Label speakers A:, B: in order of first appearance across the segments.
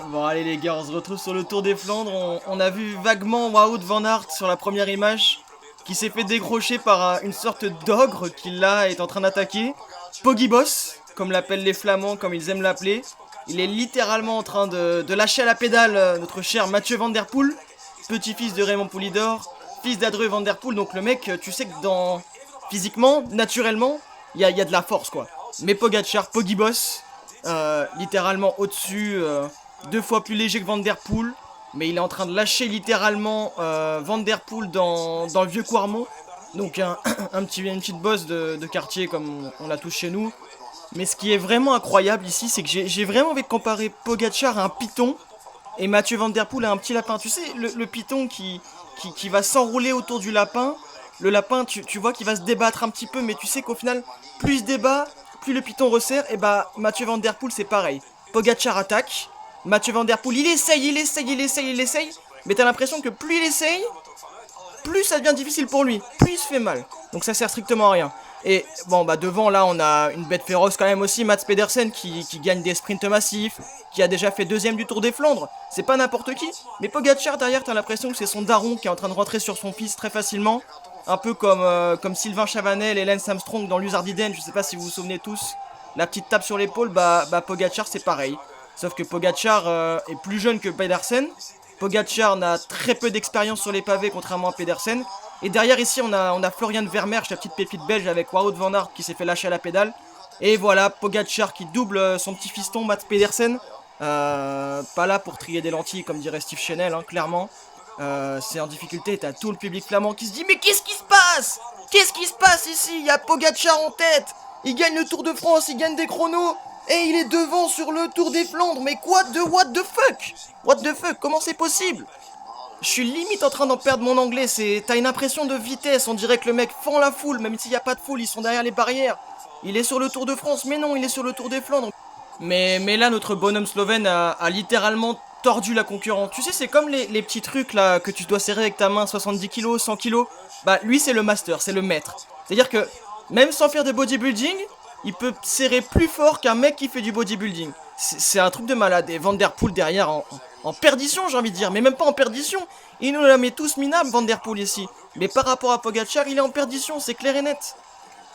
A: Bon allez les gars, on se retrouve sur le Tour des Flandres. On a vu vaguement Wout van Aert sur la première image, qui s'est fait décrocher par une sorte d'ogre qui là est en train d'attaquer. Poggy Boss, comme l'appellent les Flamands, comme ils aiment l'appeler. Il est littéralement en train de lâcher à la pédale notre cher Mathieu Van Der Poel, petit-fils de Raymond Poulidor, fils d'Adreux Van Der Poel. Donc le mec, tu sais que physiquement, naturellement, il y a de la force quoi. Mais Pogacar, Poggy Boss, littéralement au-dessus, 2 fois plus léger que Van Der Poel, mais il est en train de lâcher littéralement Van Der Poel dans le vieux Quarmont. Donc une petite bosse de quartier comme on l'a tous chez nous. Mais ce qui est vraiment incroyable ici, c'est que j'ai vraiment envie de comparer Pogacar à un python et Mathieu Van Der Poel à un petit lapin. Tu sais, le python qui va s'enrouler autour du lapin. Le lapin, tu vois qu'il va se débattre un petit peu, mais tu sais qu'au final, plus il se débat, plus le python resserre. Et bah, Mathieu Van Der Poel, c'est pareil. Pogacar attaque. Mathieu Van Der Poel, il essaye. Mais t'as l'impression que plus il essaye, plus ça devient difficile pour lui. Plus il se fait mal. Donc ça sert strictement à rien. Et bon, bah devant, là, on a une bête féroce quand même aussi, Mats Pedersen, qui gagne des sprints massifs, qui a déjà fait deuxième du Tour des Flandres. C'est pas n'importe qui. Mais Pogacar, derrière, t'as l'impression que c'est son daron qui est en train de rentrer sur son fils très facilement. Un peu comme Sylvain Chavanel et Lance Armstrong dans l'Usardiden, je sais pas si vous vous souvenez tous. La petite tape sur l'épaule, bah Pogacar, c'est pareil. Sauf que Pogacar est plus jeune que Pedersen. Pogacar n'a très peu d'expérience sur les pavés, contrairement à Pedersen. Et derrière ici on a Florian Vermeersch, la petite pépite belge avec Wout van Aert qui s'est fait lâcher à la pédale. Et voilà Pogacar qui double son petit fiston Mats Pedersen. Pas là pour trier des lentilles comme dirait Steve Chenel, hein, clairement. C'est en difficulté, t'as tout le public flamand qui se dit mais qu'est-ce qui se passe? Qu'est-ce qui se passe ici? Il y a Pogacar en tête. Il gagne le Tour de France, il gagne des chronos. Et il est devant sur le Tour des Flandres. Mais what the fuck? What the fuck? Comment c'est possible? Je suis limite en train d'en perdre mon anglais, t'as une impression de vitesse, on dirait que le mec fend la foule, même s'il n'y a pas de foule, ils sont derrière les barrières. Il est sur le Tour de France, mais non, il est sur le Tour des Flandres. Mais là, notre bonhomme slovène a littéralement tordu la concurrence. Tu sais, c'est comme les petits trucs là que tu dois serrer avec ta main, 70 kilos, 100 kilos. Bah, lui, c'est le master, c'est le maître. C'est-à-dire que, même sans faire de bodybuilding, il peut serrer plus fort qu'un mec qui fait du bodybuilding. C'est un truc de malade. Et Van Der Poel derrière en perdition, j'ai envie de dire. Mais même pas en perdition. Il nous la met tous minables, Van Der Poel ici. Mais par rapport à Pogacar, il est en perdition, c'est clair et net.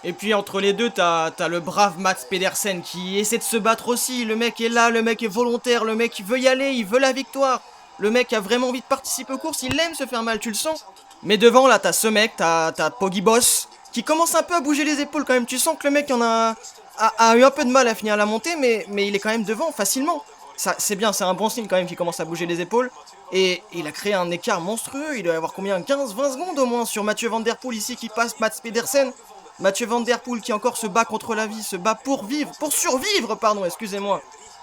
A: Et puis entre les deux, t'as le brave Mats Pedersen qui essaie de se battre aussi. Le mec est là, le mec est volontaire, le mec veut y aller, il veut la victoire. Le mec a vraiment envie de participer aux courses, il aime se faire mal, tu le sens. Mais devant, là, t'as ce mec, t'as Poggy Boss, qui commence un peu à bouger les épaules quand même. Tu sens que le mec a eu un peu de mal à finir la montée, mais il est quand même devant facilement. C'est bien, c'est un bon signe quand même qu'il commence à bouger les épaules. Et il a créé un écart monstrueux, il doit y avoir combien, 15-20 secondes au moins sur Mathieu Van Der Poel ici qui passe Mats Pedersen. Mathieu Van Der Poel qui encore se bat contre la vie, se bat pour vivre, pour survivre, pardon, excusez-moi.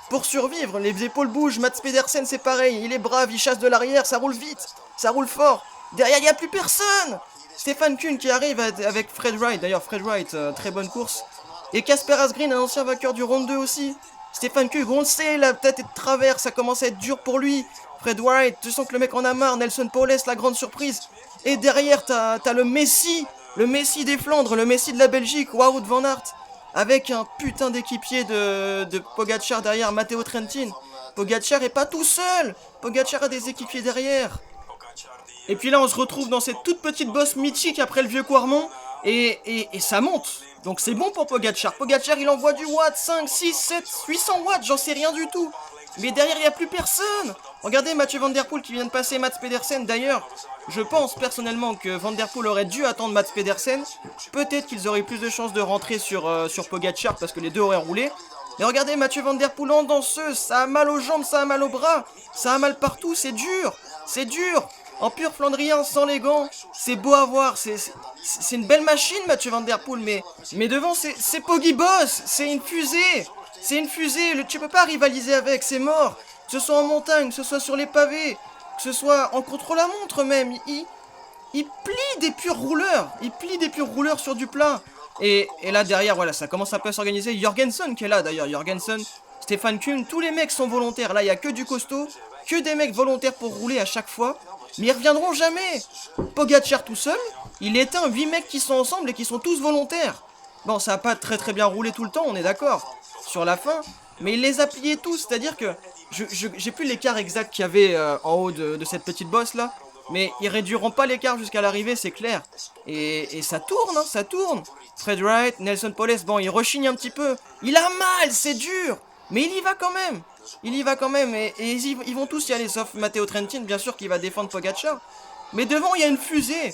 A: Pour survivre, les épaules bougent, Mats Pedersen c'est pareil, il est brave, il chasse de l'arrière, ça roule vite, ça roule fort. Derrière, il n'y a plus personne. Stéphane Kuhn qui arrive avec Fred Wright, d'ailleurs Fred Wright, très bonne course. Et Casper Asgreen, un ancien vainqueur du round 2 aussi. Stéphane Kuhn, on le sait, la tête est de travers, ça commence à être dur pour lui. Fred Wright, tu sens que le mec en a marre, Nelson Powless, la grande surprise. Et derrière, t'as le Messi des Flandres, le Messi de la Belgique, Wout van Aert, avec un putain d'équipier de Pogacar derrière, Matteo Trentin. Pogacar est pas tout seul, Pogacar a des équipiers derrière. Et puis là, on se retrouve dans cette toute petite bosse mythique après le vieux Quarmont, et ça monte. Donc c'est bon pour Pogacar. Pogacar, il envoie du watt, 5, 6, 7, 800 watts, j'en sais rien du tout. Mais derrière, il n'y a plus personne. Regardez Mathieu Van Der Poel qui vient de passer Mats Pedersen. D'ailleurs, je pense personnellement que Van Der Poel aurait dû attendre Mats Pedersen. Peut-être qu'ils auraient plus de chances de rentrer sur Pogacar parce que les deux auraient roulé. Mais regardez Mathieu Van Der Poel en danseuse. Ça a mal aux jambes, ça a mal aux bras. Ça a mal partout, c'est dur. C'est dur. En pur flandrien, sans les gants. C'est beau à voir. C'est une belle machine Mathieu Van Der Poel. Mais devant, c'est Poggy Boss. C'est une fusée. C'est une fusée, tu peux pas rivaliser avec, c'est mort. Que ce soit en montagne, que ce soit sur les pavés, que ce soit en contre-la-montre même. Il plie des purs rouleurs. Il plie des purs rouleurs sur du plat. Et là derrière, voilà, ça commence un peu à s'organiser. Jorgensen qui est là d'ailleurs, Jorgensen, Stéphane Kuhn, tous les mecs sont volontaires. Là, il y a que du costaud, que des mecs volontaires pour rouler à chaque fois. Mais ils reviendront jamais. Pogacar tout seul, il éteint 8 mecs qui sont ensemble et qui sont tous volontaires. Bon, ça a pas très bien roulé tout le temps, on est d'accord. Sur la fin, Mais il les a pliés tous, c'est-à-dire que j'ai plus l'écart exact qu'il y avait en haut de cette petite bosse là, mais ils réduiront pas l'écart jusqu'à l'arrivée, c'est clair. Et ça tourne, hein, ça tourne. Fred Wright, Nelson Poles, bon, il rechigne un petit peu. Il a mal, c'est dur, mais il y va quand même. Il y va quand même, et ils vont tous y aller, sauf Matteo Trentin, bien sûr, qui va défendre Pogacar. Mais devant, il y a une fusée.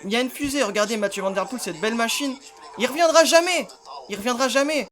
A: Il y a une fusée, regardez Mathieu Van Der Poel, cette belle machine. Il reviendra jamais. Il reviendra jamais.